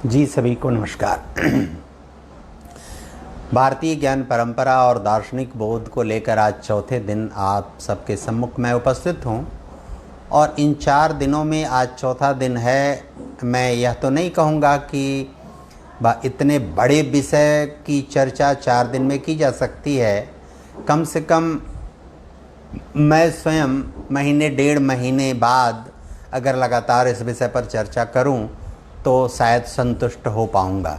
जी सभी को नमस्कार। भारतीय ज्ञान परंपरा और दार्शनिक बोध को लेकर आज चौथे दिन आप सबके सम्मुख में उपस्थित हूँ और इन 4 दिनों में आज चौथा दिन है। मैं यह तो नहीं कहूँगा कि इतने बड़े विषय की चर्चा 4 दिन में की जा सकती है। कम से कम मैं स्वयं महीने 1.5 महीने बाद अगर लगातार इस विषय पर चर्चा करूं तो शायद संतुष्ट हो पाऊंगा।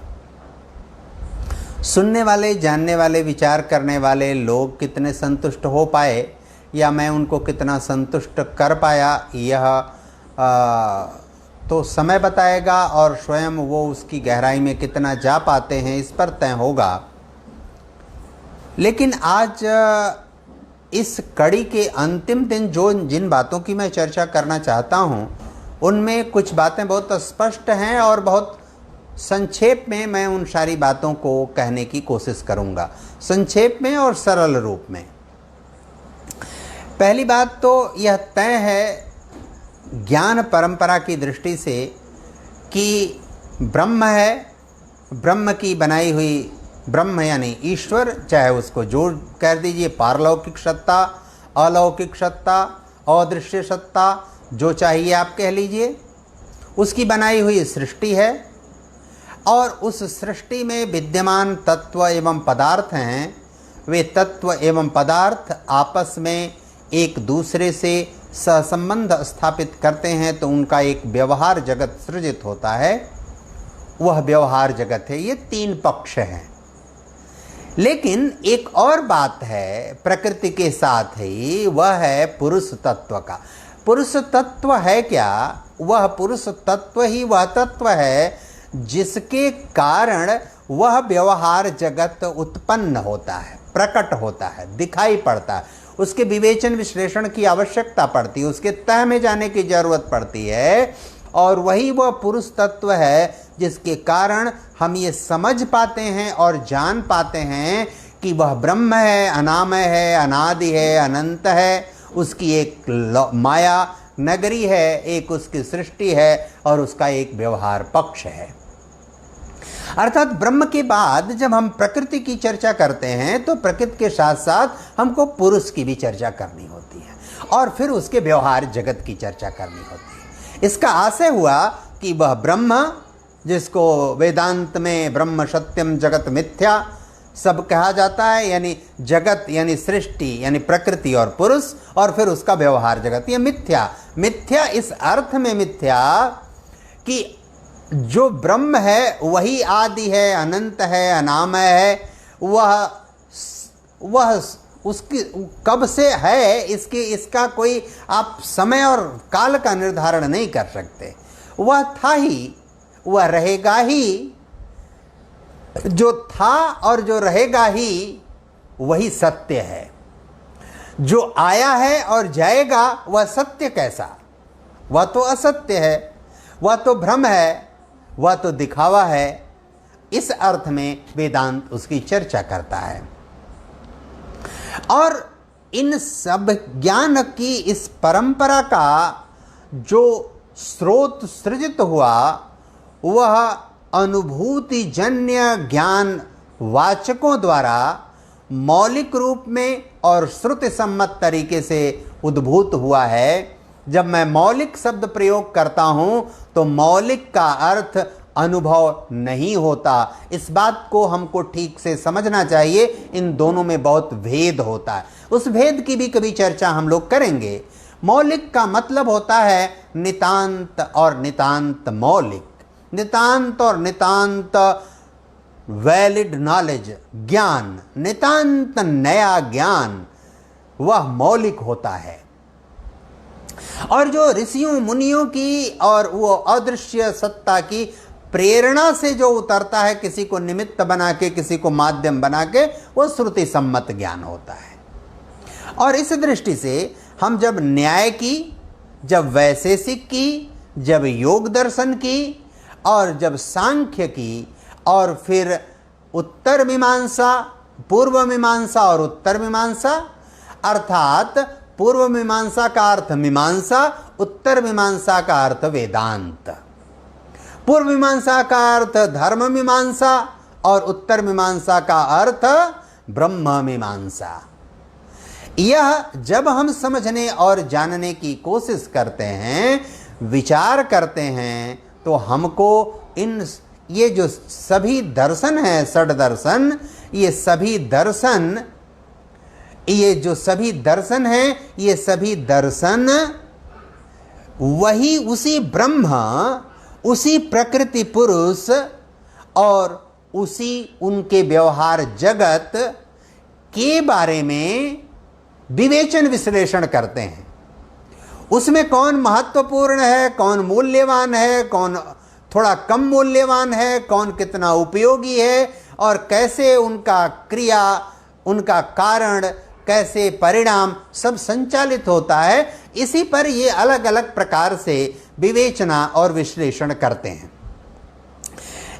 सुनने वाले, जानने वाले, विचार करने वाले लोग कितने संतुष्ट हो पाए या मैं उनको कितना संतुष्ट कर पाया, यह तो समय बताएगा और स्वयं वो उसकी गहराई में कितना जा पाते हैं इस पर तय होगा। लेकिन आज इस कड़ी के अंतिम दिन जिन बातों की मैं चर्चा करना चाहता हूं उनमें कुछ बातें बहुत स्पष्ट हैं और बहुत संक्षेप में मैं उन सारी बातों को कहने की कोशिश करूंगा, संक्षेप में और सरल रूप में। पहली बात तो यह तय है ज्ञान परंपरा की दृष्टि से कि ब्रह्म है, ब्रह्म की बनाई हुई, ब्रह्म यानी ईश्वर, चाहे उसको जो कह दीजिए, पारलौकिक सत्ता, अलौकिक सत्ता, अदृश्य सत्ता, जो चाहिए आप कह लीजिए, उसकी बनाई हुई सृष्टि है और उस सृष्टि में विद्यमान तत्व एवं पदार्थ हैं। वे तत्व एवं पदार्थ आपस में एक दूसरे से सहसंबंध स्थापित करते हैं तो उनका एक व्यवहार जगत सृजित होता है। वह व्यवहार जगत है। ये 3 पक्ष हैं। लेकिन एक और बात है प्रकृति के साथ ही, वह है पुरुष तत्व का। पुरुष तत्व है क्या? वह पुरुष तत्व ही वह तत्व है जिसके कारण वह व्यवहार जगत उत्पन्न होता है, प्रकट होता है, दिखाई पड़ता है। उसके विवेचन विश्लेषण की आवश्यकता पड़ती है, उसके तह में जाने की जरूरत पड़ती है और वही वह पुरुष तत्व है जिसके कारण हम ये समझ पाते हैं और जान पाते हैं कि वह ब्रह्म है, अनामय है, अनादि है, अनंत है। उसकी एक माया नगरी है, एक उसकी सृष्टि है और उसका एक व्यवहार पक्ष है। अर्थात ब्रह्म के बाद जब हम प्रकृति की चर्चा करते हैं तो प्रकृति के साथ साथ हमको पुरुष की भी चर्चा करनी होती है और फिर उसके व्यवहार जगत की चर्चा करनी होती है। इसका आशय हुआ कि वह ब्रह्म, जिसको वेदांत में ब्रह्म सत्यम जगत मिथ्या सब कहा जाता है, यानी जगत यानी सृष्टि यानी प्रकृति और पुरुष, और फिर उसका व्यवहार जगत, ये मिथ्या। मिथ्या इस अर्थ में मिथ्या कि जो ब्रह्म है वही आदि है, अनंत है, अनामय है। वह उसकी कब से है इसका कोई आप समय और काल का निर्धारण नहीं कर सकते। वह था ही, वह रहेगा ही। जो था और जो रहेगा ही वही सत्य है। जो आया है और जाएगा वह सत्य कैसा? वह तो असत्य है, वह तो भ्रम है, वह तो दिखावा है। इस अर्थ में वेदांत उसकी चर्चा करता है। और इन सब ज्ञान की इस परंपरा का जो स्रोत सृजित हुआ वह अनुभूति जन्य ज्ञान वाचकों द्वारा मौलिक रूप में और श्रुति सम्मत तरीके से उद्भूत हुआ है। जब मैं मौलिक शब्द प्रयोग करता हूं तो मौलिक का अर्थ अनुभव नहीं होता। इस बात को हमको ठीक से समझना चाहिए। इन दोनों में बहुत भेद होता है। उस भेद की भी कभी चर्चा हम लोग करेंगे। मौलिक का मतलब होता है नितांत और नितांत मौलिक, नितांत और नितांत वैलिड नॉलेज, ज्ञान, नितांत नया ज्ञान, वह मौलिक होता है। और जो ऋषियों मुनियों की और वो अदृश्य सत्ता की प्रेरणा से जो उतरता है, किसी को निमित्त बना के, किसी को माध्यम बना के, वो श्रुति सम्मत ज्ञान होता है। और इस दृष्टि से हम जब न्याय की, जब वैशेषिक की, जब योग दर्शन की और जब सांख्य की और फिर उत्तर मीमांसा, पूर्व मीमांसा और उत्तर मीमांसा, अर्थात पूर्व मीमांसा का अर्थ मीमांसा, उत्तर मीमांसा का अर्थ वेदांत। पूर्व मीमांसा का अर्थ धर्म मीमांसा और उत्तर मीमांसा का अर्थ ब्रह्म मीमांसा। यह जब हम समझने और जानने की कोशिश करते हैं, विचार करते हैं, तो हमको ये जो सभी दर्शन हैं, षड दर्शन, ये सभी दर्शन हैं, ये सभी दर्शन वही उसी ब्रह्म, उसी प्रकृति पुरुष और उसी उनके व्यवहार जगत के बारे में विवेचन विश्लेषण करते हैं। उसमें कौन महत्वपूर्ण है, कौन मूल्यवान है, कौन थोड़ा कम मूल्यवान है, कौन कितना उपयोगी है, और कैसे उनका क्रिया, उनका कारण, कैसे परिणाम सब संचालित होता है। इसी पर ये अलग अलग प्रकार से विवेचना और विश्लेषण करते हैं।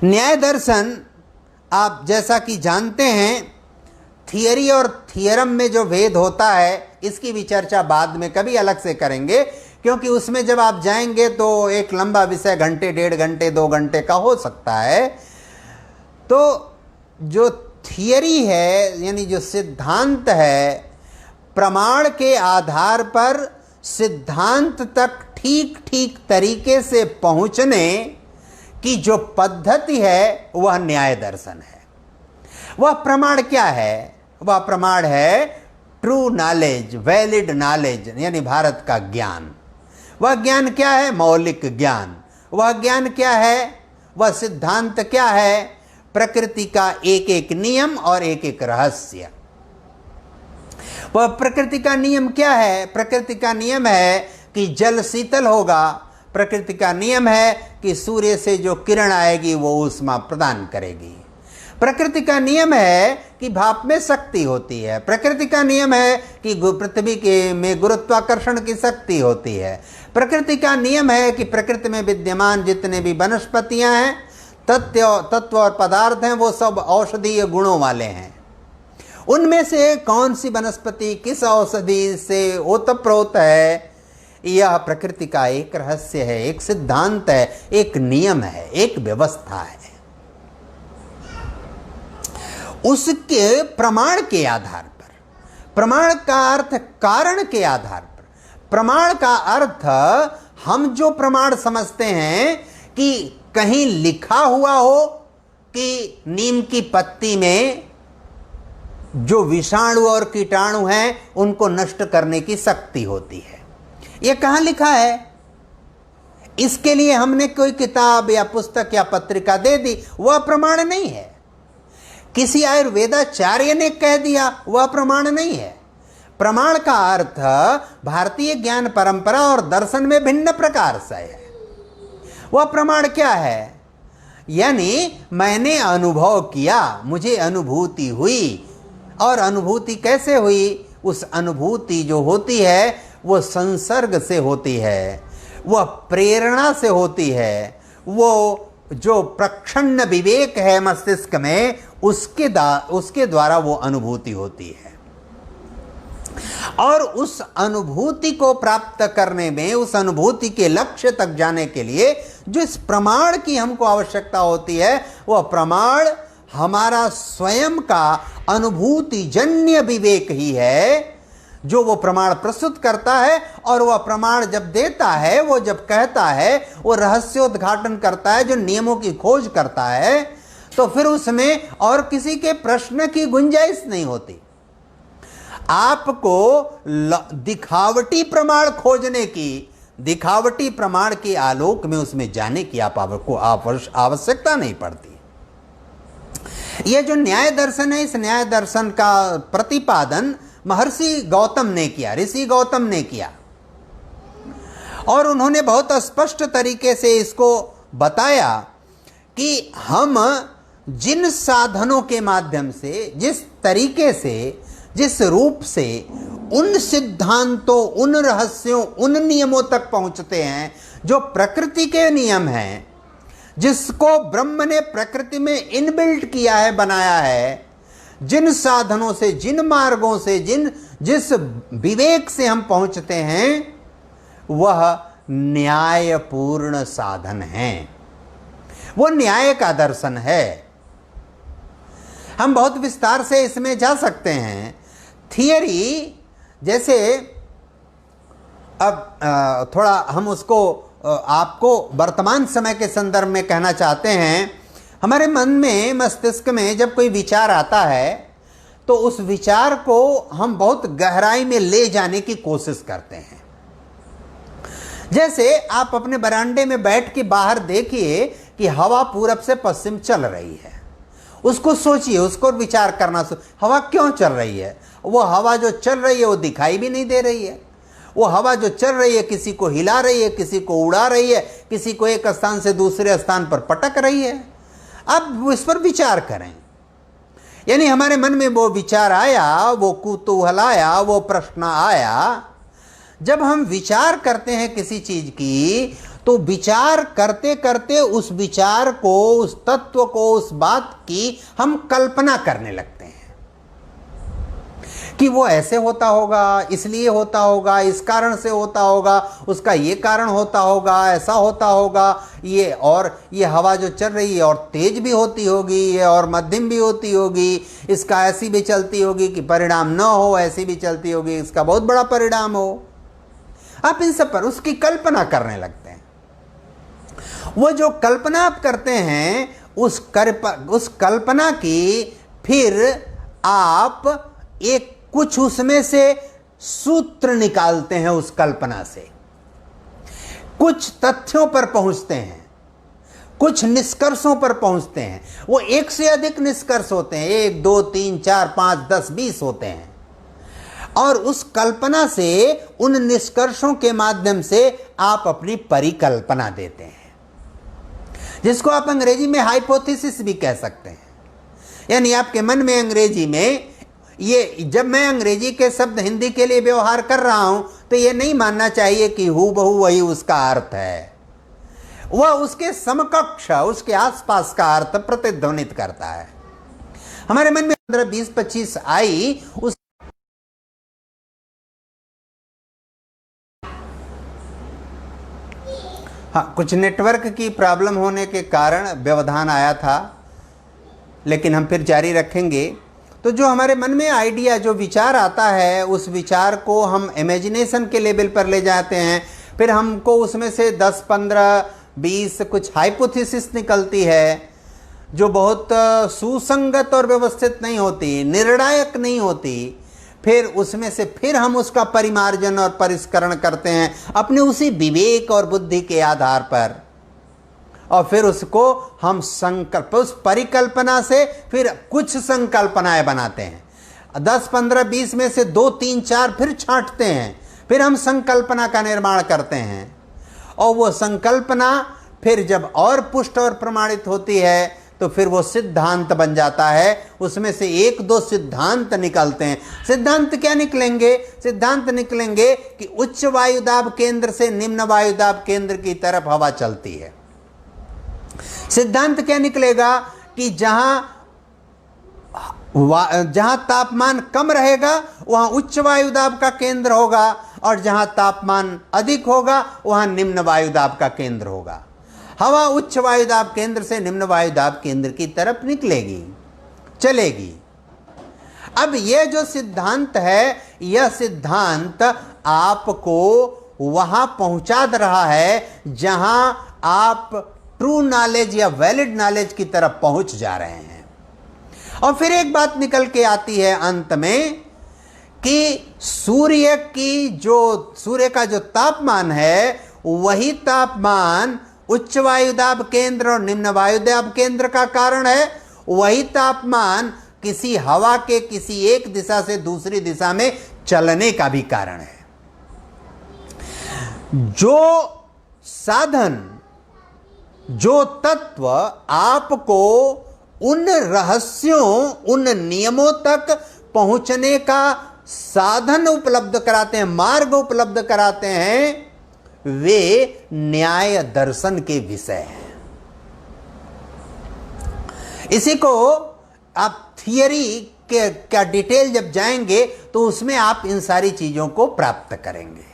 न्याय दर्शन आप जैसा कि जानते हैं, थियरी और थियरम में जो भेद होता है, इसकी भी चर्चा बाद में कभी अलग से करेंगे, क्योंकि उसमें जब आप जाएंगे तो एक लंबा विषय घंटे, 1.5 घंटे, 2 घंटे का हो सकता है। तो जो थियरी है, यानी जो सिद्धांत है, प्रमाण के आधार पर सिद्धांत तक ठीक ठीक तरीके से पहुंचने की जो पद्धति है, वह न्याय दर्शन है। वह प्रमाण क्या है? वह प्रमाण है ट्रू नॉलेज, वैलिड नॉलेज, यानी भारत का ज्ञान। वह ज्ञान क्या है? मौलिक ज्ञान। वह ज्ञान क्या है? वह सिद्धांत क्या है? प्रकृति का एक एक नियम और एक एक रहस्य। वह प्रकृति का नियम क्या है? प्रकृति का नियम है कि जल शीतल होगा। प्रकृति का नियम है कि सूर्य से जो किरण आएगी वो ऊष्मा प्रदान करेगी। प्रकृति का नियम है कि भाप में शक्ति होती है। प्रकृति का नियम है कि पृथ्वी के में गुरुत्वाकर्षण की शक्ति होती है। प्रकृति का नियम है कि प्रकृति में विद्यमान जितने भी वनस्पतियां हैं, तत्व और पदार्थ हैं, वो सब औषधीय गुणों वाले हैं। उनमें से कौन सी वनस्पति किस औषधि से ओतप्रोत है, यह प्रकृति का एक रहस्य है, एक सिद्धांत है, एक नियम है, एक व्यवस्था है। उसके प्रमाण के आधार पर, प्रमाण का अर्थ कारण के आधार पर, प्रमाण का अर्थ हम जो प्रमाण समझते हैं कि कहीं लिखा हुआ हो कि नीम की पत्ती में जो विषाणु और कीटाणु हैं उनको नष्ट करने की शक्ति होती है। यह कहाँ लिखा है? इसके लिए हमने कोई किताब या पुस्तक या पत्रिका दे दी, वह प्रमाण नहीं है। किसी आयुर्वेदाचार्य ने कह दिया, वह प्रमाण नहीं है। प्रमाण का अर्थ भारतीय ज्ञान परंपरा और दर्शन में भिन्न प्रकार से है। वह प्रमाण क्या है? यानी मैंने अनुभव किया, मुझे अनुभूति हुई, और अनुभूति कैसे हुई? उस अनुभूति जो होती है वो संसर्ग से होती है, वह प्रेरणा से होती है, वो जो प्रक्षण्ण विवेक है मस्तिष्क में, उसके द्वारा वो अनुभूति होती है। और उस अनुभूति को प्राप्त करने में, उस अनुभूति के लक्ष्य तक जाने के लिए जो इस प्रमाण की हमको आवश्यकता होती है, वह प्रमाण हमारा स्वयं का अनुभूति जन्य विवेक ही है, जो वो प्रमाण प्रस्तुत करता है। और वह प्रमाण जब देता है, वो जब कहता है, वो रहस्योद्घाटन करता है, जो नियमों की खोज करता है, तो फिर उसमें और किसी के प्रश्न की गुंजाइश नहीं होती। आपको दिखावटी प्रमाण खोजने की, दिखावटी प्रमाण के आलोक में उसमें जाने की आपको आवश्यकता नहीं पड़ती। यह जो न्याय दर्शन है, इस न्याय दर्शन का प्रतिपादन महर्षि गौतम ने किया, ऋषि गौतम ने किया, और उन्होंने बहुत स्पष्ट तरीके से इसको बताया कि हम जिन साधनों के माध्यम से, जिस तरीके से, जिस रूप से उन सिद्धांतों, उन रहस्यों, उन नियमों तक पहुंचते हैं जो प्रकृति के नियम हैं, जिसको ब्रह्म ने प्रकृति में इनबिल्ट किया है, बनाया है, जिन साधनों से, जिन मार्गों से, जिस विवेक से हम पहुंचते हैं, वह न्यायपूर्ण साधन हैं। वो न्याय का दर्शन है। हम बहुत विस्तार से इसमें जा सकते हैं। थियरी जैसे अब थोड़ा हम उसको आपको वर्तमान समय के संदर्भ में कहना चाहते हैं। हमारे मन में, मस्तिष्क में जब कोई विचार आता है तो उस विचार को हम बहुत गहराई में ले जाने की कोशिश करते हैं। जैसे आप अपने बरामदे में बैठ के बाहर देखिए कि हवा पूरब से पश्चिम चल रही है, उसको सोचिए, उसको विचार करना। हवा क्यों चल रही है? वो हवा जो चल रही है वो दिखाई भी नहीं दे रही है। वो हवा जो चल रही है किसी को हिला रही है, किसी को उड़ा रही है, किसी को एक स्थान से दूसरे स्थान पर पटक रही है। अब इस पर विचार करें। यानी हमारे मन में वो विचार आया, वो कुतूहल आया, वो प्रश्न आया। जब हम विचार करते हैं किसी चीज की, तो विचार करते करते उस विचार को, उस तत्व को, उस बात की हम कल्पना करने लगते हैं कि वो ऐसे होता होगा, इसलिए होता होगा, इस कारण से होता होगा, उसका ये कारण होता होगा, ऐसा होता होगा, ये और ये हवा जो चल रही है और तेज भी होती होगी, ये और मध्यम भी होती होगी, इसका ऐसी भी चलती होगी कि परिणाम न हो, ऐसी भी चलती होगी इसका बहुत बड़ा परिणाम हो। आप इन सब पर उसकी कल्पना करने लगते हैं। वो जो कल्पना आप करते हैं, उस कल्पना की फिर आप एक कुछ उसमें से सूत्र निकालते हैं। उस कल्पना से कुछ तथ्यों पर पहुंचते हैं, कुछ निष्कर्षों पर पहुंचते हैं। वो एक से अधिक निष्कर्ष होते हैं, 1 2 3 4 5 10 20 होते हैं। और उस कल्पना से, उन निष्कर्षों के माध्यम से आप अपनी परिकल्पना देते हैं, जिसको आप अंग्रेजी में हाइपोथेसिस भी कह सकते हैं। यानी आपके मन में अंग्रेजी में ये, जब मैं अंग्रेजी के शब्द हिंदी के लिए व्यवहार कर रहा हूं तो ये नहीं मानना चाहिए कि हूबहू वही उसका अर्थ है। वह उसके समकक्ष, उसके आसपास का अर्थ प्रतिध्वनित करता है। हमारे मन में 15 20 25 आई, उस हाँ, कुछ नेटवर्क की प्रॉब्लम होने के कारण व्यवधान आया था, लेकिन हम फिर जारी रखेंगे। तो जो हमारे मन में आइडिया, जो विचार आता है, उस विचार को हम इमेजिनेशन के लेवल पर ले जाते हैं। फिर हमको उसमें से 10 15 20 कुछ हाइपोथेसिस निकलती है, जो बहुत सुसंगत और व्यवस्थित नहीं होती, निर्णायक नहीं होती। फिर उसमें से फिर हम उसका परिमार्जन और परिष्करण करते हैं अपने उसी विवेक और बुद्धि के आधार पर, और फिर उसको हम संकल्प, उस परिकल्पना से फिर कुछ संकल्पनाएं बनाते हैं। 10 15 20 में से 2 3 4 फिर छांटते हैं, फिर हम संकल्पना का निर्माण करते हैं। और वो संकल्पना फिर जब और पुष्ट और प्रमाणित होती है तो फिर वो सिद्धांत बन जाता है। उसमें से 1 2 सिद्धांत निकलते हैं। सिद्धांत क्या निकलेंगे? सिद्धांत निकलेंगे कि उच्च वायुदाब केंद्र से निम्न वायुदाब केंद्र की तरफ हवा चलती है। सिद्धांत क्या निकलेगा कि जहां तापमान कम रहेगा वहां उच्च वायुदाब का केंद्र होगा, और जहां तापमान अधिक होगा वहां निम्न वायुदाब का केंद्र होगा। हवा उच्च वायुदाब केंद्र से निम्न वायुदाब केंद्र की तरफ निकलेगी, चलेगी। अब यह जो सिद्धांत है, यह सिद्धांत आपको वहां पहुंचा दे रहा है जहां आप ट्रू नॉलेज या वैलिड नॉलेज की तरफ पहुंच जा रहे हैं। और फिर एक बात निकल के आती है अंत में कि सूर्य का जो तापमान है, वही तापमान उच्च वायुदाब केंद्र और निम्न वायुदाब केंद्र का कारण है। वही तापमान किसी हवा के किसी एक दिशा से दूसरी दिशा में चलने का भी कारण है। जो साधन, जो तत्व आपको उन रहस्यों, उन नियमों तक पहुंचने का साधन उपलब्ध कराते हैं, मार्ग उपलब्ध कराते हैं, वे न्याय दर्शन के विषय हैं। इसी को आप थियरी के क्या डिटेल जब जाएंगे तो उसमें आप इन सारी चीजों को प्राप्त करेंगे।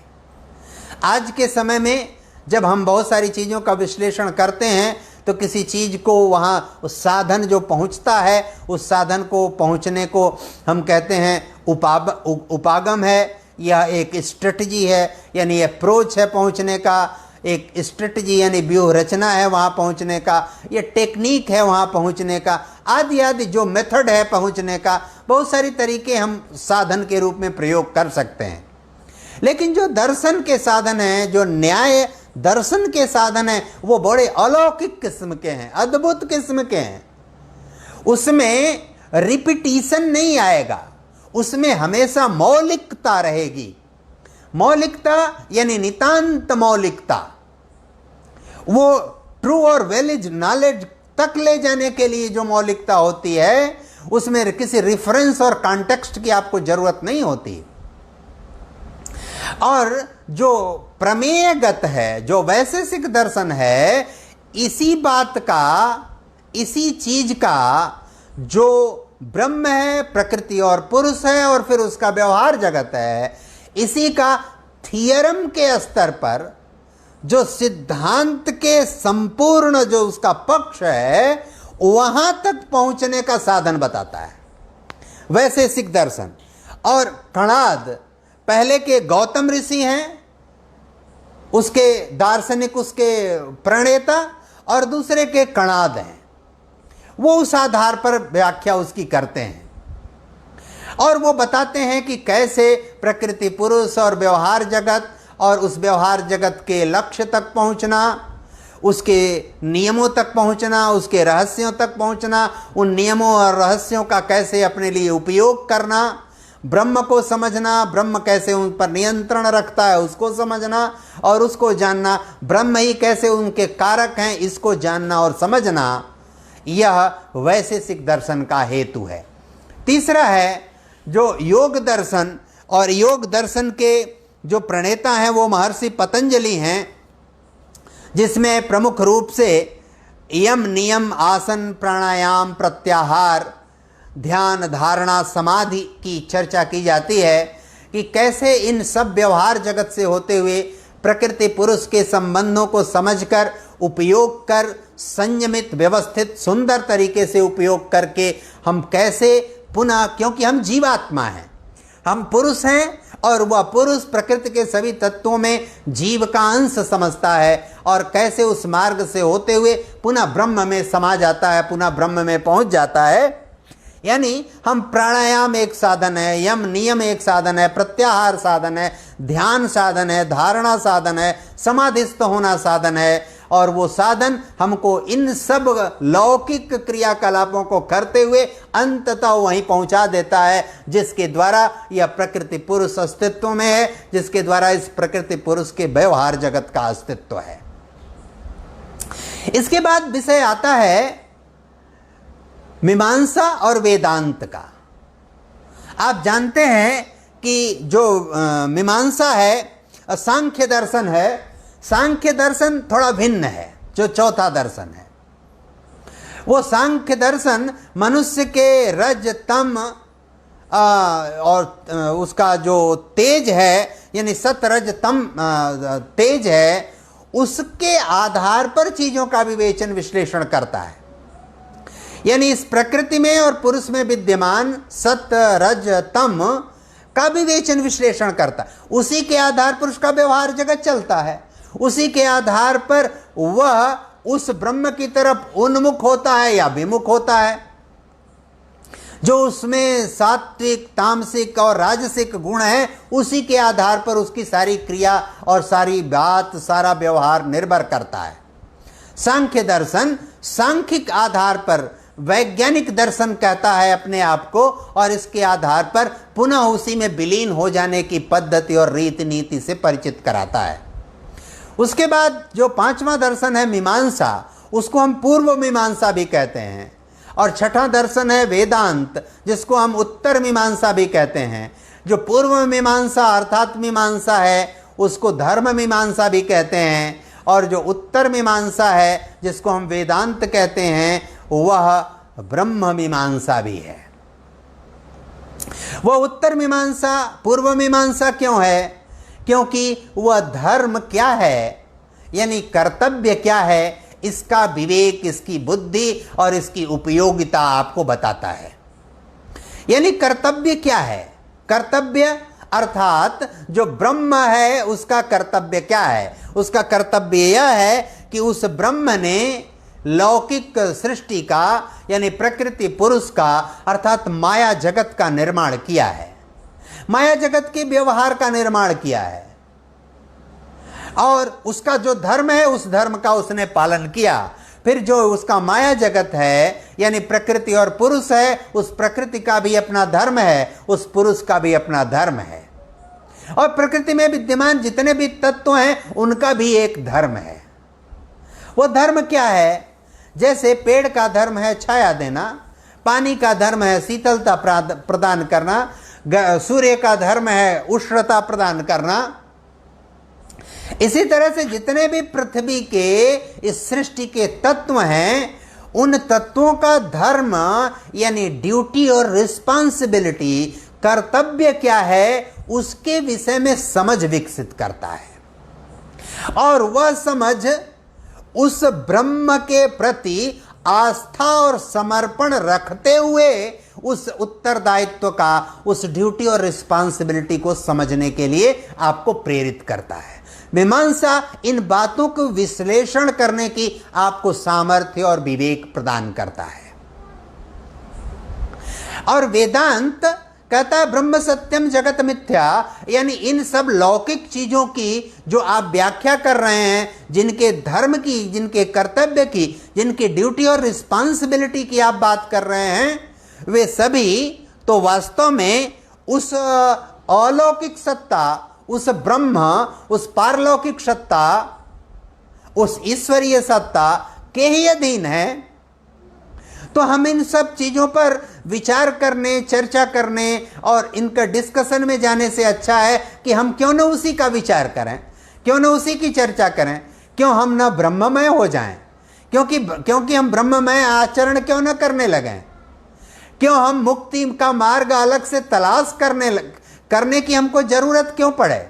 आज के समय में जब हम बहुत सारी चीजों का विश्लेषण करते हैं तो किसी चीज़ को वहाँ उस साधन जो पहुँचता है, उस साधन को पहुँचने को हम कहते हैं उपागम है, यह एक स्ट्रेटजी है, यानी अप्रोच है पहुँचने का, एक स्ट्रेटजी यानी व्यूह रचना है वहाँ पहुँचने का, ये टेक्निक है वहाँ पहुँचने का, आदि आदि जो मेथड है पहुँचने का, बहुत सारी तरीके हम साधन के रूप में प्रयोग कर सकते हैं। लेकिन जो दर्शन के साधन हैं, जो न्याय दर्शन के साधन हैं, वो बड़े अलौकिक किस्म के हैं, अद्भुत किस्म के हैं। उसमें रिपीटिशन नहीं आएगा, उसमें हमेशा मौलिकता रहेगी। मौलिकता यानी नितांत मौलिकता, वो ट्रू और वैलिड नॉलेज तक ले जाने के लिए जो मौलिकता होती है, उसमें किसी रिफरेंस और कॉन्टेक्स्ट की आपको जरूरत नहीं होती। और जो प्रमेयगत है, जो वैशेषिक दर्शन है, इसी बात का, इसी चीज का जो ब्रह्म है, प्रकृति और पुरुष है, और फिर उसका व्यवहार जगत है, इसी का थियरम के स्तर पर जो सिद्धांत के संपूर्ण जो उसका पक्ष है, वहां तक पहुंचने का साधन बताता है वैशेषिक दर्शन। और कणाद पहले के गौतम ऋषि हैं, उसके दार्शनिक, उसके प्रणेता, और दूसरे के कणाद हैं, वो उस आधार पर व्याख्या उसकी करते हैं और वो बताते हैं कि कैसे प्रकृति पुरुष और व्यवहार जगत, और उस व्यवहार जगत के लक्ष्य तक पहुंचना, उसके नियमों तक पहुंचना, उसके रहस्यों तक पहुंचना, उन नियमों और रहस्यों का कैसे अपने लिए उपयोग करना, ब्रह्म को समझना, ब्रह्म कैसे उन पर नियंत्रण रखता है उसको समझना और उसको जानना, ब्रह्म ही कैसे उनके कारक हैं इसको जानना और समझना, यह वैशेषिक दर्शन का हेतु है। तीसरा है जो योग दर्शन, और योग दर्शन के जो प्रणेता हैं वो महर्षि पतंजलि हैं, जिसमें प्रमुख रूप से यम नियम आसन प्राणायाम प्रत्याहार ध्यान धारणा समाधि की चर्चा की जाती है कि कैसे इन सब व्यवहार जगत से होते हुए प्रकृति पुरुष के संबंधों को समझकर, उपयोग कर, संयमित व्यवस्थित सुंदर तरीके से उपयोग करके हम कैसे पुनः, क्योंकि हम जीवात्मा हैं, हम पुरुष हैं और वह पुरुष प्रकृति के सभी तत्वों में जीव का अंश समझता है, और कैसे उस मार्ग से होते हुए पुनः ब्रह्म में समा जाता है, पुनः ब्रह्म में पहुंच जाता है। यानी हम प्राणायाम एक साधन है, यम नियम एक साधन है, प्रत्याहार साधन है, ध्यान साधन है, धारणा साधन है, समाधिस्थ होना साधन है, और वो साधन हमको इन सब लौकिक क्रियाकलापों को करते हुए अंततः वहीं पहुंचा देता है, जिसके द्वारा यह प्रकृति पुरुष अस्तित्व में है, जिसके द्वारा इस प्रकृति पुरुष के व्यवहार जगत का अस्तित्व है। इसके बाद विषय आता है मीमांसा और वेदांत का। आप जानते हैं कि जो मीमांसा है, सांख्य दर्शन है, सांख्य दर्शन थोड़ा भिन्न है, जो चौथा दर्शन है। वो सांख्य दर्शन मनुष्य के रज तम और उसका जो तेज है, यानी सत रज तम तेज है, उसके आधार पर चीजों का विवेचन विश्लेषण करता है। यानी इस प्रकृति में और पुरुष में विद्यमान सत रज तम का विवेचन विश्लेषण करता है, उसी के आधार पर उसका व्यवहार जगत चलता है, उसी के आधार पर वह उस ब्रह्म की तरफ उन्मुख होता है या विमुख होता है। जो उसमें सात्विक तामसिक और राजसिक गुण है, उसी के आधार पर उसकी सारी क्रिया और सारी बात, सारा व्यवहार निर्भर करता है। सांख्य दर्शन सांख्यिक आधार पर वैज्ञानिक दर्शन कहता है अपने आप को, और इसके आधार पर पुनः उसी में विलीन हो जाने की पद्धति और रीति नीति से परिचित कराता है। उसके बाद जो पांचवा दर्शन है मीमांसा, उसको हम पूर्व मीमांसा भी कहते हैं, और छठा दर्शन है वेदांत, जिसको हम उत्तर मीमांसा भी कहते हैं। जो पूर्व मीमांसा अर्थात मीमांसा है, उसको धर्म मीमांसा भी कहते हैं, और जो उत्तर मीमांसा है जिसको हम वेदांत कहते हैं, वह ब्रह्म मीमांसा भी है। वह उत्तर मीमांसा पूर्व मीमांसा क्यों है? क्योंकि वह धर्म क्या है, यानी कर्तव्य क्या है, इसका विवेक, इसकी बुद्धि और इसकी उपयोगिता आपको बताता है। यानी कर्तव्य क्या है? कर्तव्य अर्थात जो ब्रह्म है उसका कर्तव्य क्या है? उसका कर्तव्य यह है कि उस ब्रह्म ने लौकिक सृष्टि का यानी प्रकृति पुरुष का अर्थात माया जगत का निर्माण किया है, माया जगत के व्यवहार का निर्माण किया है, और उसका जो धर्म है उस धर्म का उसने पालन किया। फिर जो उसका माया जगत है यानी प्रकृति और पुरुष है, उस प्रकृति का भी अपना धर्म है, उस पुरुष का भी अपना धर्म है, और प्रकृति में विद्यमान जितने भी तत्व हैं उनका भी एक धर्म है। वो धर्म क्या है? जैसे पेड़ का धर्म है छाया देना, पानी का धर्म है शीतलता प्रदान करना, सूर्य का धर्म है उष्णता प्रदान करना। इसी तरह से जितने भी पृथ्वी के इस सृष्टि के तत्व हैं, उन तत्वों का धर्म यानी ड्यूटी और रिस्पांसिबिलिटी, कर्तव्य क्या है, उसके विषय में समझ विकसित करता है। और वह समझ उस ब्रह्म के प्रति आस्था और समर्पण रखते हुए उस उत्तरदायित्व का, उस ड्यूटी और रिस्पांसिबिलिटी को समझने के लिए आपको प्रेरित करता है। मीमांसा इन बातों को विश्लेषण करने की आपको सामर्थ्य और विवेक प्रदान करता है। और वेदांत कहता है ब्रह्म सत्यम जगत मिथ्या, यानी इन सब लौकिक चीजों की जो आप व्याख्या कर रहे हैं, जिनके धर्म की, जिनके कर्तव्य की, जिनकी ड्यूटी और रिस्पांसिबिलिटी की आप बात कर रहे हैं, वे सभी तो वास्तव में उस अलौकिक सत्ता, उस ब्रह्म, उस पारलौकिक सत्ता, उस ईश्वरीय सत्ता के ही अधीन है। तो हम इन सब चीजों पर विचार करने, चर्चा करने और इनका डिस्कशन में जाने से अच्छा है कि हम क्यों न उसी का विचार करें, क्यों न उसी की चर्चा करें, क्यों हम न ब्रह्ममय हो जाएं, क्योंकि हम ब्रह्ममय आचरण क्यों न करने लगें, क्यों हम मुक्ति का मार्ग अलग से तलाश करने की हमको जरूरत क्यों पड़े।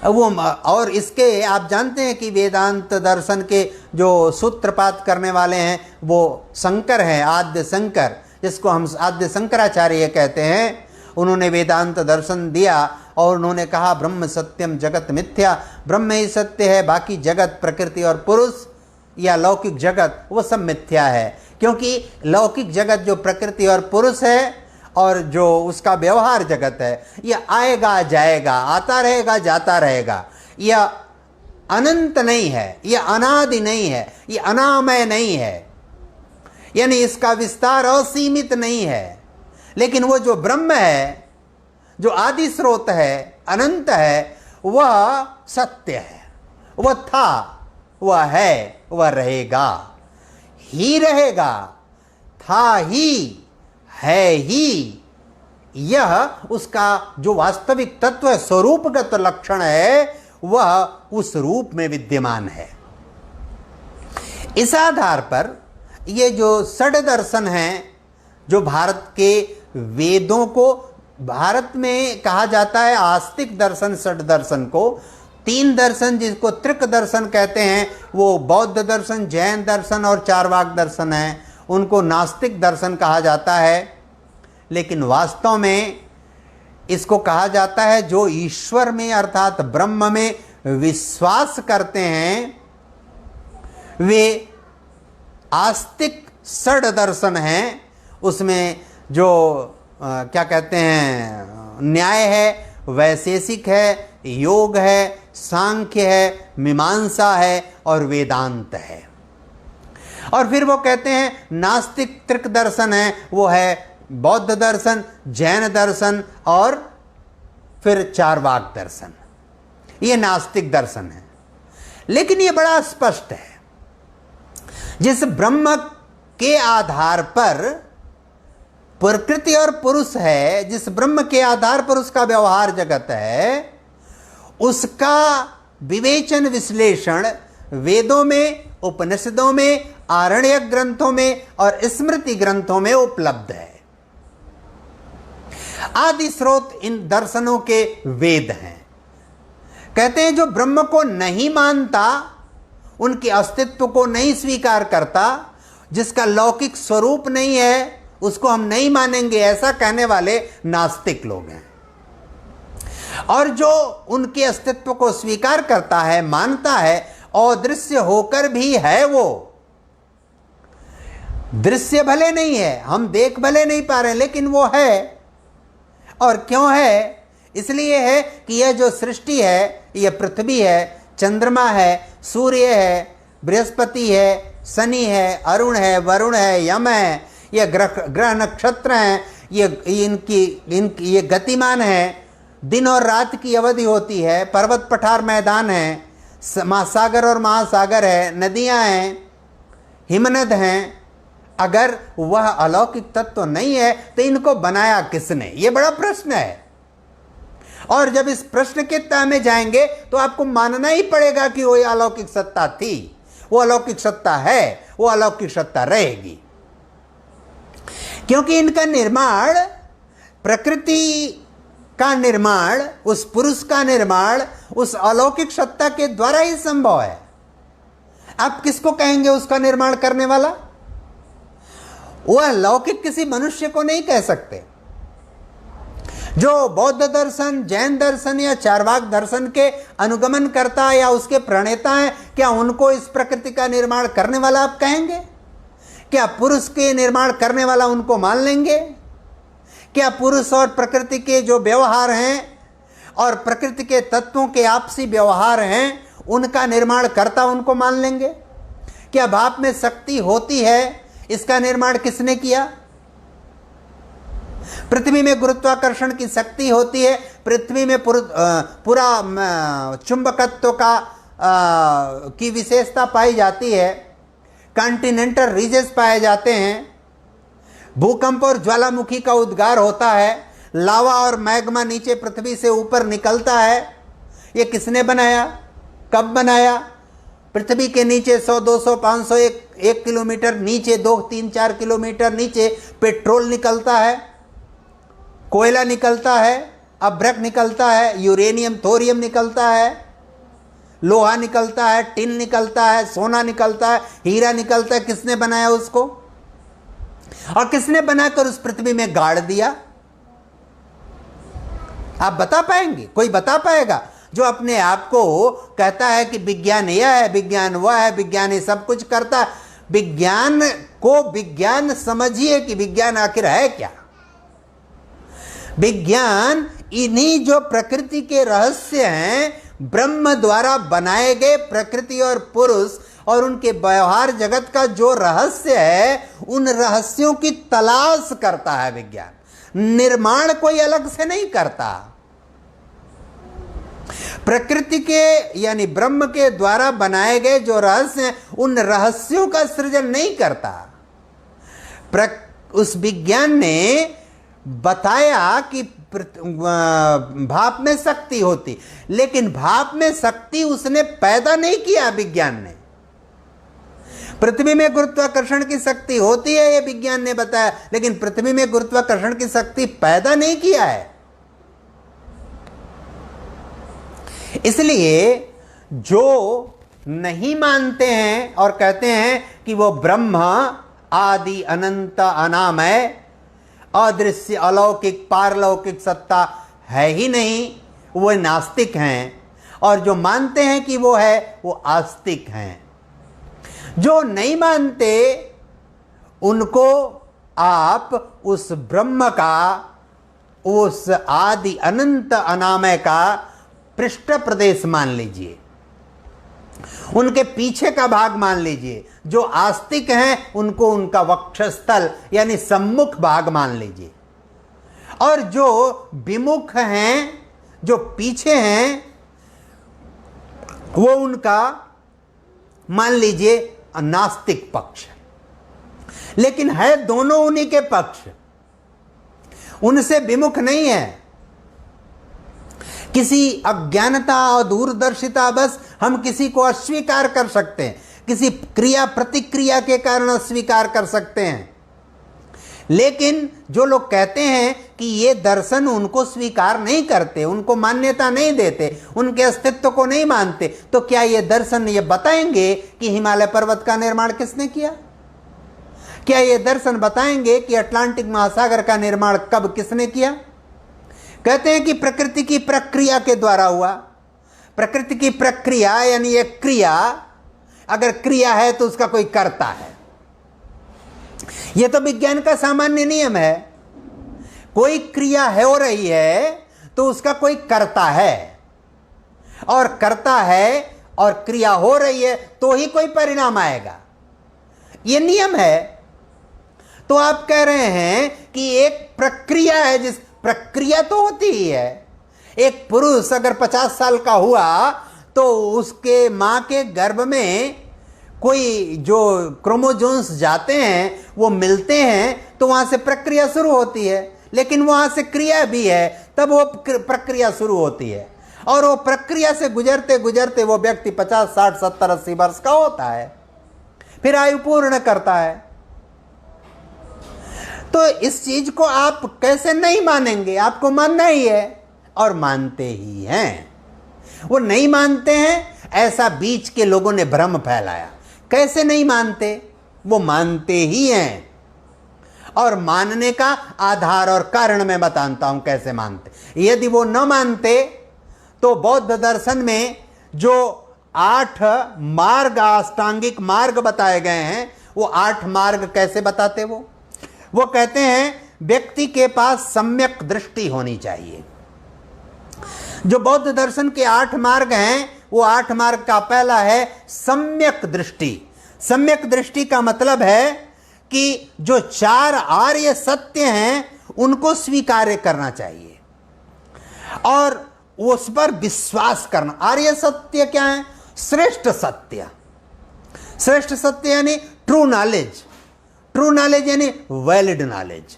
वो और इसके आप जानते हैं कि वेदांत दर्शन के जो सूत्रपात करने वाले हैं वो शंकर हैं, आद्य शंकर, जिसको हम आद्य शंकराचार्य कहते हैं। उन्होंने वेदांत दर्शन दिया और उन्होंने कहा ब्रह्म सत्यम जगत मिथ्या, ब्रह्म ही सत्य है, बाकी जगत प्रकृति और पुरुष या लौकिक जगत वो सब मिथ्या है। क्योंकि लौकिक जगत जो प्रकृति और पुरुष है और जो उसका व्यवहार जगत है, यह आएगा जाएगा, आता रहेगा जाता रहेगा, यह अनंत नहीं है, यह अनादि नहीं है, यह अनामय नहीं है, यानी इसका विस्तार असीमित नहीं है। लेकिन वो जो ब्रह्म है, जो आदि स्रोत है, अनंत है, वह सत्य है, वह था, वह है, वह रहेगा, ही रहेगा, था ही, है ही। यह उसका जो वास्तविक तत्व है, स्वरूपगत लक्षण है, वह उस रूप में विद्यमान है। इस आधार पर ये जो षड दर्शन हैं, जो भारत के वेदों को, भारत में कहा जाता है आस्तिक दर्शन, षड दर्शन को, तीन दर्शन जिसको त्रिक दर्शन कहते हैं, वो बौद्ध दर्शन, जैन दर्शन और चार्वाक दर्शन है, उनको नास्तिक दर्शन कहा जाता है। लेकिन वास्तव में इसको कहा जाता है जो ईश्वर में अर्थात ब्रह्म में विश्वास करते हैं, वे आस्तिक षड दर्शन हैं। उसमें जो क्या कहते हैं, न्याय है, वैशेषिक है, योग है, सांख्य है, मीमांसा है और वेदांत है। और फिर वो कहते हैं नास्तिक त्रिक दर्शन है, वो है बौद्ध दर्शन, जैन दर्शन और फिर चार्वाक दर्शन, ये नास्तिक दर्शन है। लेकिन ये बड़ा स्पष्ट है, जिस ब्रह्म के आधार पर प्रकृति और पुरुष है, जिस ब्रह्म के आधार पर उसका व्यवहार जगत है, उसका विवेचन विश्लेषण वेदों में, उपनिषदों में, आरण्यक ग्रंथों में और स्मृति ग्रंथों में उपलब्ध है। आदि स्रोत इन दर्शनों के वेद हैं। कहते हैं जो ब्रह्म को नहीं मानता उनके अस्तित्व को नहीं स्वीकार करता, जिसका लौकिक स्वरूप नहीं है, उसको हम नहीं मानेंगे, ऐसा कहने वाले नास्तिक लोग हैं। और जो उनके अस्तित्व को स्वीकार करता है, मानता है, अदृश्य होकर भी है, वो दृश्य भले नहीं है, हम देख भले नहीं पा रहे, लेकिन वो है। और क्यों है? इसलिए है कि यह जो सृष्टि है, यह पृथ्वी है, चंद्रमा है, सूर्य है, बृहस्पति है, शनि है, अरुण है, वरुण है, यम है, ये ग्रह नक्षत्र हैं, ये गतिमान है, दिन और रात की अवधि होती है, पर्वत पठार मैदान है, महासागर और महासागर है, नदियां हैं, हिमनद हैं। अगर वह अलौकिक तत्व नहीं है तो इनको बनाया किसने? ये बड़ा प्रश्न है। और जब इस प्रश्न के तह में जाएंगे तो आपको मानना ही पड़ेगा कि वो अलौकिक सत्ता थी, वो अलौकिक सत्ता है, वो अलौकिक सत्ता रहेगी, क्योंकि इनका निर्माण, प्रकृति का निर्माण, उस पुरुष का निर्माण उस अलौकिक सत्ता के द्वारा ही संभव है। आप किसको कहेंगे उसका निर्माण करने वाला? वह लौकिक किसी मनुष्य को नहीं कह सकते। जो बौद्ध दर्शन, जैन दर्शन या चार्वाक दर्शन के अनुगमन करता है या उसके प्रणेता हैं, क्या उनको इस प्रकृति का निर्माण करने वाला आप कहेंगे? क्या पुरुष के निर्माण करने वाला उनको मान लेंगे? क्या पुरुष और प्रकृति के जो व्यवहार हैं और प्रकृति के तत्वों के आपसी व्यवहार हैं, उनका निर्माण करता उनको मान लेंगे? क्या भाप में शक्ति होती है, इसका निर्माण किसने किया? पृथ्वी में गुरुत्वाकर्षण की शक्ति होती है, पृथ्वी में पूरा चुंबकत्व का की विशेषता पाई जाती है, कॉन्टिनेंटल रीजेस पाए जाते हैं, भूकंप और ज्वालामुखी का उद्गार होता है, लावा और मैग्मा नीचे पृथ्वी से ऊपर निकलता है। ये किसने बनाया? कब बनाया? पृथ्वी के नीचे 100, 200, 500, 1 किलोमीटर नीचे, 2, 3, 4 किलोमीटर नीचे पेट्रोल निकलता है, कोयला निकलता है, अभ्रक निकलता है, यूरेनियम, थोरियम निकलता है, लोहा निकलता है, टिन निकलता है, सोना निकलता है, हीरा निकलता है। किसने बनाया उसको? और किसने बनाकर उस पृथ्वी में गाड़ दिया? आप बता पाएंगे? कोई बता पाएगा? जो अपने आप को कहता है कि विज्ञान यह है, विज्ञान वह है, विज्ञान ये सब कुछ करता है, विज्ञान को विज्ञान समझिए कि विज्ञान आखिर है क्या? विज्ञान इन्हीं जो प्रकृति के रहस्य हैं, ब्रह्म द्वारा बनाए गए प्रकृति और पुरुष और उनके व्यवहार जगत का जो रहस्य है, उन रहस्यों की तलाश करता है विज्ञान। निर्माण कोई अलग से नहीं करता। प्रकृति के यानी ब्रह्म के द्वारा बनाए गए जो रहस्य हैं, उन रहस्यों का सृजन नहीं करता। उस विज्ञान ने बताया कि भाप में शक्ति होती, लेकिन भाप में शक्ति उसने पैदा नहीं किया। विज्ञान ने पृथ्वी में गुरुत्वाकर्षण की शक्ति होती है, यह विज्ञान ने बताया, लेकिन पृथ्वी में गुरुत्वाकर्षण की शक्ति पैदा नहीं किया है। इसलिए जो नहीं मानते हैं और कहते हैं कि वो ब्रह्म आदि अनंत अनामय अदृश्य अलौकिक पारलौकिक सत्ता है ही नहीं, वो नास्तिक हैं। और जो मानते हैं कि वो है, वो आस्तिक हैं। जो नहीं मानते उनको आप उस ब्रह्म का, उस आदि अनंत अनामय का पृष्ठ प्रदेश मान लीजिए, उनके पीछे का भाग मान लीजिए। जो आस्तिक हैं उनको उनका वक्षस्थल यानी सम्मुख भाग मान लीजिए, और जो विमुख हैं, जो पीछे हैं, वो उनका मान लीजिए नास्तिक पक्ष। लेकिन है दोनों उन्हीं के पक्ष, उनसे विमुख नहीं है। किसी अज्ञानता और दूरदर्शिता बस हम किसी को अस्वीकार कर सकते हैं, किसी क्रिया प्रतिक्रिया के कारण अस्वीकार कर सकते हैं, लेकिन जो लोग कहते हैं कि ये दर्शन उनको स्वीकार नहीं करते, उनको मान्यता नहीं देते, उनके अस्तित्व को नहीं मानते, तो क्या ये दर्शन ये बताएंगे कि हिमालय पर्वत का निर्माण किसने किया? क्या ये दर्शन बताएंगे कि अटलांटिक महासागर का निर्माण कब किसने किया? कहते हैं कि प्रकृति की प्रक्रिया के द्वारा हुआ। प्रकृति की प्रक्रिया यानी एक क्रिया, अगर क्रिया है तो उसका कोई कर्ता है। यह तो विज्ञान का सामान्य नियम है। कोई क्रिया है हो रही है तो उसका कोई कर्ता है, और कर्ता है और क्रिया हो रही है तो ही कोई परिणाम आएगा। यह नियम है। तो आप कह रहे हैं कि एक प्रक्रिया है, जिस प्रक्रिया तो होती ही है। एक पुरुष अगर 50 साल का हुआ तो उसके मां के गर्भ में कोई जो क्रोमोजोम्स जाते हैं वो मिलते हैं, तो वहां से प्रक्रिया शुरू होती है। लेकिन वहां से क्रिया भी है, तब वो प्रक्रिया शुरू होती है। और वो प्रक्रिया से गुजरते गुजरते वो व्यक्ति 50, 60, 70, 80 वर्ष का होता है, फिर आयु पूर्ण करता है। तो इस चीज को आप कैसे नहीं मानेंगे? आपको मानना ही है, और मानते ही हैं। वो नहीं मानते हैं, ऐसा बीच के लोगों ने भ्रम फैलाया। कैसे नहीं मानते? वो मानते ही हैं। और मानने का आधार और कारण मैं बताता हूं कैसे मानते। यदि वो न मानते तो बौद्ध दर्शन में जो 8 मार्ग, अष्टांगिक मार्ग बताए गए हैं, वो 8 मार्ग कैसे बताते? वो कहते हैं व्यक्ति के पास सम्यक दृष्टि होनी चाहिए। जो बौद्ध दर्शन के 8 मार्ग हैं, वो 8 मार्ग का पहला है सम्यक दृष्टि। सम्यक दृष्टि का मतलब है कि जो 4 आर्य सत्य हैं उनको स्वीकार करना चाहिए और उस पर विश्वास करना। आर्य सत्य क्या है? श्रेष्ठ सत्य। श्रेष्ठ सत्य यानी ट्रू नॉलेज। ट्रू नॉलेज यानी वैलिड नॉलेज।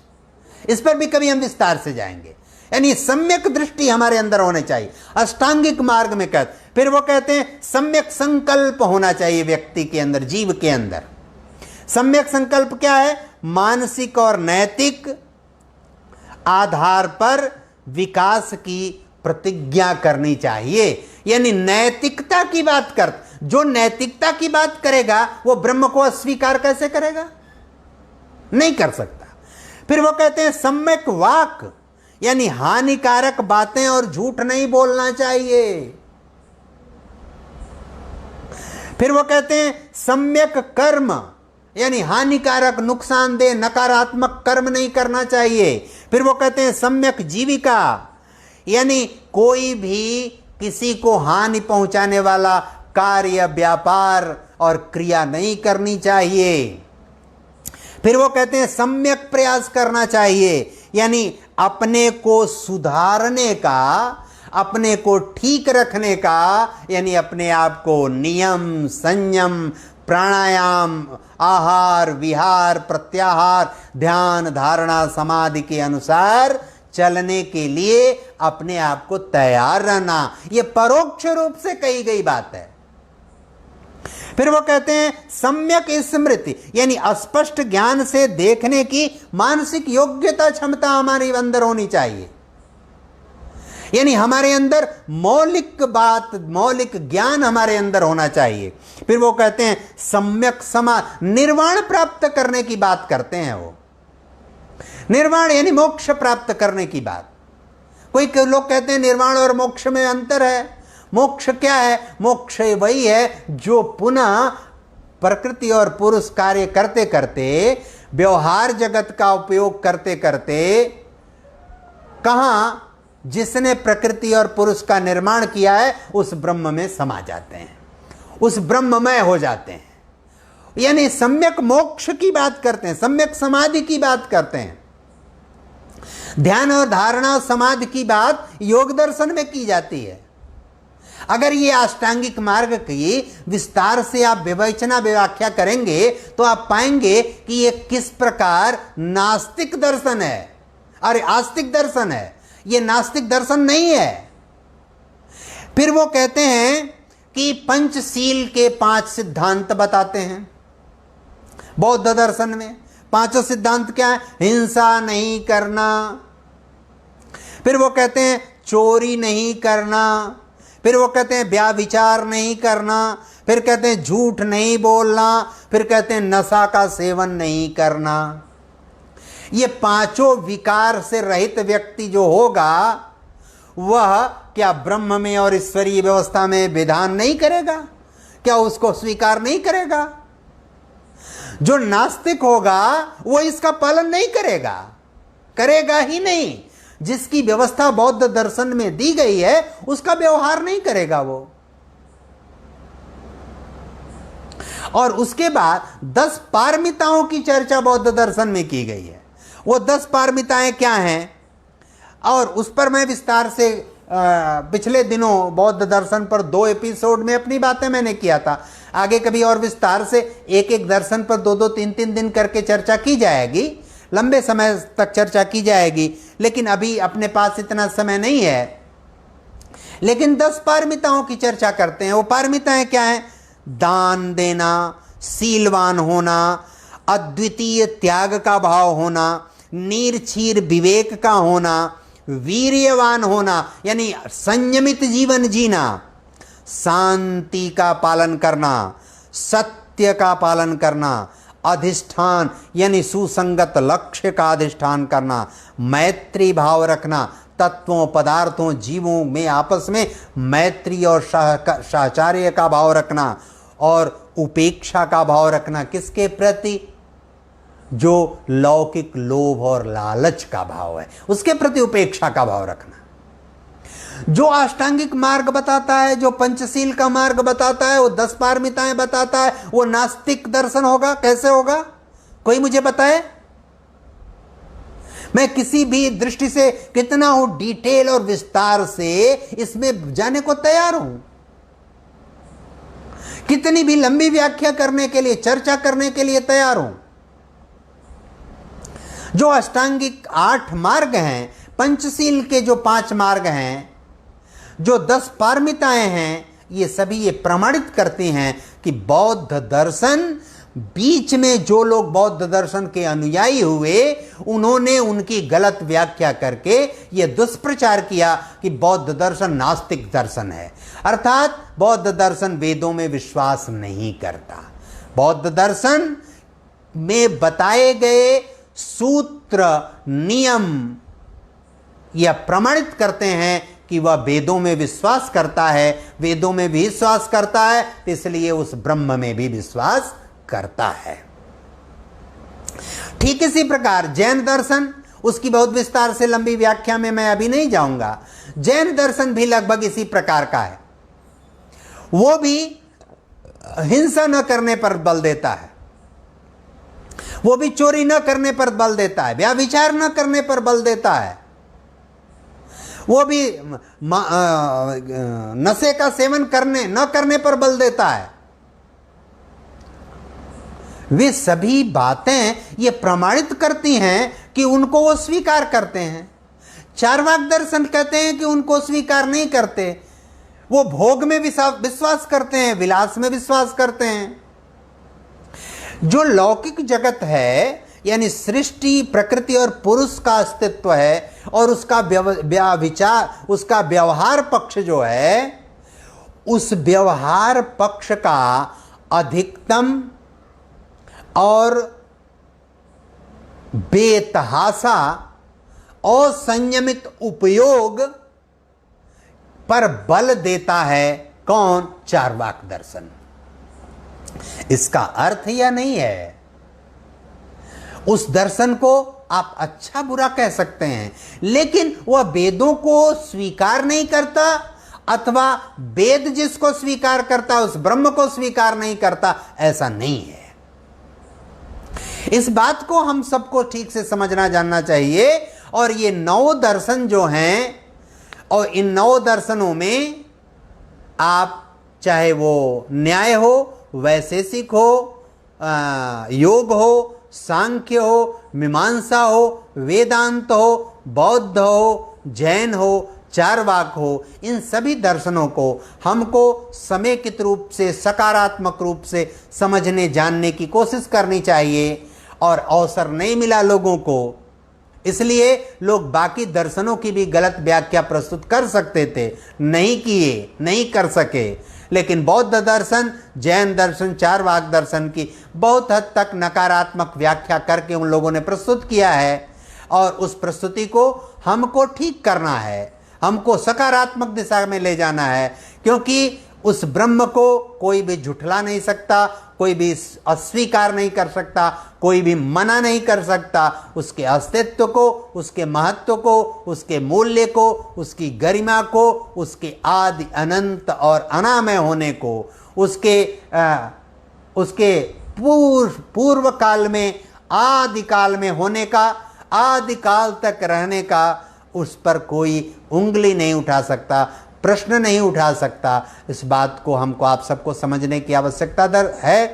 इस पर भी कभी हम विस्तार से जाएंगे। यानी सम्यक दृष्टि हमारे अंदर होने चाहिए। अष्टांगिक मार्ग में कहते, फिर वो कहते हैं सम्यक संकल्प होना चाहिए व्यक्ति के अंदर, जीव के अंदर। सम्यक संकल्प क्या है? मानसिक और नैतिक आधार पर विकास की प्रतिज्ञा करनी चाहिए। यानी नैतिकता की बात कर, जो नैतिकता की बात करेगा वो ब्रह्म को अस्वीकार कैसे करेगा? नहीं कर सकता। फिर वो कहते हैं सम्यक वाक, यानी हानिकारक बातें और झूठ नहीं बोलना चाहिए। फिर वो कहते हैं सम्यक कर्म, यानी हानिकारक, नुकसानदेह, नकारात्मक कर्म नहीं करना चाहिए। फिर वो कहते हैं सम्यक जीविका, यानी कोई भी किसी को हानि पहुंचाने वाला कार्य, व्यापार और क्रिया नहीं करनी चाहिए। फिर वो कहते हैं सम्यक प्रयास करना चाहिए, यानी अपने को सुधारने का, अपने को ठीक रखने का, यानी अपने आप को नियम, संयम, प्राणायाम, आहार, विहार, प्रत्याहार, ध्यान, धारणा, समाधि के अनुसार चलने के लिए अपने आप को तैयार रहना। यह परोक्ष रूप से कही गई बात है। फिर वो कहते हैं सम्यक स्मृति, यानी स्पष्ट ज्ञान से देखने की मानसिक योग्यता, क्षमता हमारे अंदर होनी चाहिए। यानी हमारे अंदर मौलिक बात, मौलिक ज्ञान हमारे अंदर होना चाहिए। फिर वो कहते हैं सम्यक निर्वाण प्राप्त करने की बात करते हैं। वो निर्वाण यानी मोक्ष प्राप्त करने की बात। कोई लोग कहते हैं निर्वाण और मोक्ष में अंतर है। मोक्ष क्या है? मोक्ष वही है जो पुनः प्रकृति और पुरुष कार्य करते करते, व्यवहार जगत का उपयोग करते करते, कहां जिसने प्रकृति और पुरुष का निर्माण किया है उस ब्रह्म में समा जाते हैं, उस ब्रह्ममय हो जाते हैं। यानी सम्यक मोक्ष की बात करते हैं, सम्यक समाधि की बात करते हैं। ध्यान और धारणा समाधि की बात योग दर्शन में की जाती है। अगर ये अष्टांगिक मार्ग की विस्तार से आप विवेचना व्याख्या करेंगे तो आप पाएंगे कि ये किस प्रकार नास्तिक दर्शन है। अरे आस्तिक दर्शन है, ये नास्तिक दर्शन नहीं है। फिर वो कहते हैं कि पंचशील के 5 सिद्धांत बताते हैं बौद्ध दर्शन में। पांचों सिद्धांत क्या है? हिंसा नहीं करना, फिर वो कहते हैं चोरी नहीं करना, फिर वो कहते हैं व्याभिचार नहीं करना, फिर कहते हैं झूठ नहीं बोलना, फिर कहते हैं नशा का सेवन नहीं करना। ये पांचों विकार से रहित व्यक्ति जो होगा वह क्या ब्रह्म में और ईश्वरीय व्यवस्था में विधान नहीं करेगा? क्या उसको स्वीकार नहीं करेगा? जो नास्तिक होगा वो इसका पालन नहीं करेगा, करेगा ही नहीं। जिसकी व्यवस्था बौद्ध दर्शन में दी गई है उसका व्यवहार नहीं करेगा वो। और उसके बाद 10 पारमिताओं की चर्चा बौद्ध दर्शन में की गई है। वो 10 पारमिताएं क्या हैं, और उस पर मैं विस्तार से पिछले दिनों बौद्ध दर्शन पर 2 एपिसोड में अपनी बातें मैंने किया था। आगे कभी और विस्तार से एक एक दर्शन पर 2-2, 3-3 दिन करके चर्चा की जाएगी, लंबे समय तक चर्चा की जाएगी, लेकिन अभी अपने पास इतना समय नहीं है। लेकिन 10 पारमिताओं की चर्चा करते हैं। वो पारमिताएं क्या हैं? दान देना, सीलवान होना, अद्वितीय त्याग का भाव होना, निर्छीर विवेक का होना, वीर्यवान होना यानी संयमित जीवन जीना, शांति का पालन करना, सत्य का पालन करना, अधिष्ठान यानी सुसंगत लक्ष्य का अधिष्ठान करना, मैत्री भाव रखना, तत्वों पदार्थों जीवों में आपस में मैत्री और साहचर्य का भाव रखना, और उपेक्षा का भाव रखना। किसके प्रति? जो लौकिक लोभ और लालच का भाव है उसके प्रति उपेक्षा का भाव रखना। जो अष्टांगिक मार्ग बताता है, जो पंचशील का मार्ग बताता है, वो 10 पारमिताएं बताता है, वो नास्तिक दर्शन होगा? कैसे होगा? कोई मुझे बताए। मैं किसी भी दृष्टि से कितना हूं डिटेल और विस्तार से इसमें जाने को तैयार हूं, कितनी भी लंबी व्याख्या करने के लिए, चर्चा करने के लिए तैयार हूं। जो अष्टांगिक 8 मार्ग हैं, पंचशील के जो 5 मार्ग हैं, जो 10 पारमिताएं हैं, ये सभी ये प्रमाणित करती हैं कि बौद्ध दर्शन, बीच में जो लोग बौद्ध दर्शन के अनुयायी हुए उन्होंने उनकी गलत व्याख्या करके ये दुष्प्रचार किया कि बौद्ध दर्शन नास्तिक दर्शन है, अर्थात बौद्ध दर्शन वेदों में विश्वास नहीं करता। बौद्ध दर्शन में बताए गए सूत्र नियम यह प्रमाणित करते हैं कि वह वेदों में विश्वास करता है, वेदों में भी विश्वास करता है, इसलिए उस ब्रह्म में भी विश्वास करता है। ठीक इसी प्रकार जैन दर्शन, उसकी बहुत विस्तार से लंबी व्याख्या में मैं अभी नहीं जाऊंगा। जैन दर्शन भी लगभग इसी प्रकार का है। वो भी हिंसा न करने पर बल देता है, वो भी चोरी न करने पर बल देता है, व्यभिचार न करने पर बल देता है, वो भी नशे का सेवन करने न करने पर बल देता है। वे सभी बातें ये प्रमाणित करती हैं कि उनको वो स्वीकार करते हैं। चार्वाक दर्शन कहते हैं कि उनको स्वीकार नहीं करते, वो भोग में विश्वास करते हैं, विलास में विश्वास करते हैं। जो लौकिक जगत है यानी सृष्टि, प्रकृति और पुरुष का अस्तित्व है और उसका विचार, उसका व्यवहार पक्ष जो है, उस व्यवहार पक्ष का अधिकतम और बेतहासा और संयमित उपयोग पर बल देता है कौन? चार्वाक दर्शन। इसका अर्थ यह नहीं है, उस दर्शन को आप अच्छा बुरा कह सकते हैं, लेकिन वह वेदों को स्वीकार नहीं करता, अथवा वेद जिसको स्वीकार करता उस ब्रह्म को स्वीकार नहीं करता, ऐसा नहीं है। इस बात को हम सबको ठीक से समझना जानना चाहिए। और ये 9 दर्शन जो हैं, और इन 9 दर्शनों में आप चाहे वो न्याय हो, वैशेषिक हो, योग हो, सांख्य हो, मीमांसा हो, वेदांत हो, बौद्ध हो, जैन हो, चार्वाक हो, इन सभी दर्शनों को हमको समेकित रूप से, सकारात्मक रूप से समझने जानने की कोशिश करनी चाहिए। और अवसर नहीं मिला लोगों को, इसलिए लोग बाकी दर्शनों की भी गलत व्याख्या प्रस्तुत कर सकते थे, नहीं किए, नहीं कर सके। लेकिन बौद्ध दर्शन, जैन दर्शन, चारवाक दर्शन की बहुत हद तक नकारात्मक व्याख्या करके उन लोगों ने प्रस्तुत किया है, और उस प्रस्तुति को हमको ठीक करना है, हमको सकारात्मक दिशा में ले जाना है, क्योंकि उस ब्रह्म को कोई भी झुठला नहीं सकता, कोई भी अस्वीकार नहीं कर सकता, कोई भी मना नहीं कर सकता। उसके अस्तित्व को, उसके महत्व को, उसके मूल्य को, उसकी गरिमा को, उसके आदि अनंत और अनामय होने को, उसके पूर्व काल में, आदि काल में होने का, आदि काल तक रहने का, उस पर कोई उंगली नहीं उठा सकता, प्रश्न नहीं उठा सकता। इस बात को हमको आप सबको समझने की आवश्यकता है।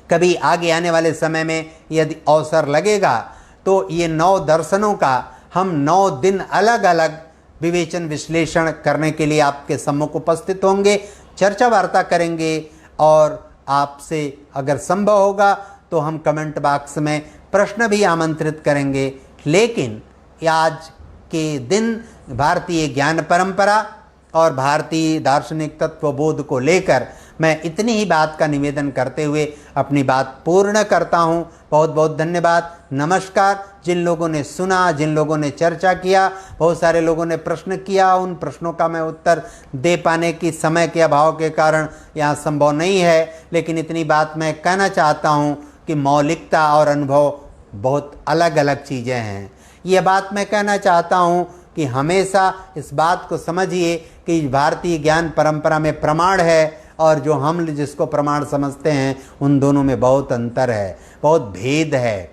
कभी आगे आने वाले समय में यदि अवसर लगेगा तो ये 9 दर्शनों का हम 9 दिन अलग अलग विवेचन विश्लेषण करने के लिए आपके सम्मुख उपस्थित होंगे, चर्चा वार्ता करेंगे, और आपसे अगर संभव होगा तो हम कमेंट बॉक्स में प्रश्न भी आमंत्रित करेंगे। लेकिन आज के दिन भारतीय ज्ञान परंपरा और भारतीय दार्शनिक तत्वबोध को लेकर मैं इतनी ही बात का निवेदन करते हुए अपनी बात पूर्ण करता हूँ। बहुत बहुत धन्यवाद, नमस्कार। जिन लोगों ने सुना, जिन लोगों ने चर्चा किया, बहुत सारे लोगों ने प्रश्न किया, उन प्रश्नों का मैं उत्तर दे पाने की समय के अभाव के कारण यहाँ संभव नहीं है। लेकिन इतनी बात मैं कहना चाहता हूँ कि मौलिकता और अनुभव बहुत अलग अलग चीज़ें हैं। ये बात मैं कहना चाहता हूँ कि हमेशा इस बात को समझिए कि भारतीय ज्ञान परंपरा में प्रमाण है और जो हम जिसको प्रमाण समझते हैं, उन दोनों में बहुत अंतर है, बहुत भेद है।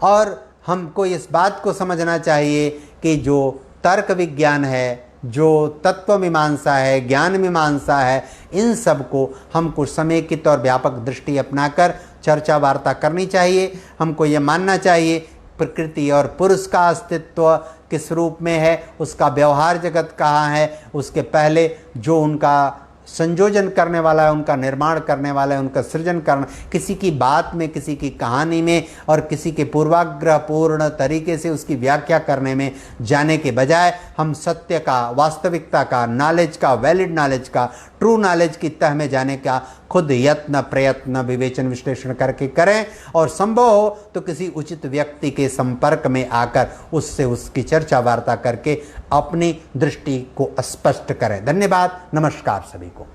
और हमको इस बात को समझना चाहिए कि जो तर्क विज्ञान है, जो तत्व मीमांसा है, ज्ञान मीमांसा है, इन सब को हमको समेकित और व्यापक दृष्टि अपनाकर चर्चा वार्ता करनी चाहिए। हमको ये मानना चाहिए प्रकृति और पुरुष का अस्तित्व किस रूप में है, उसका व्यवहार जगत कहाँ है, उसके पहले जो उनका संयोजन करने वाला है, उनका निर्माण करने वाला है, उनका सृजन करना, किसी की बात में, किसी की कहानी में और किसी के पूर्वाग्रह पूर्ण तरीके से उसकी व्याख्या करने में जाने के बजाय हम सत्य का, वास्तविकता का, नॉलेज का, वैलिड नॉलेज का, ट्रू नॉलेज की तह में जाने का खुद यत्न, प्रयत्न, विवेचन विश्लेषण करके करें, और संभव हो तो किसी उचित व्यक्ति के संपर्क में आकर उससे उसकी चर्चा वार्ता करके अपनी दृष्टि को स्पष्ट करें। धन्यवाद, नमस्कार सभी को।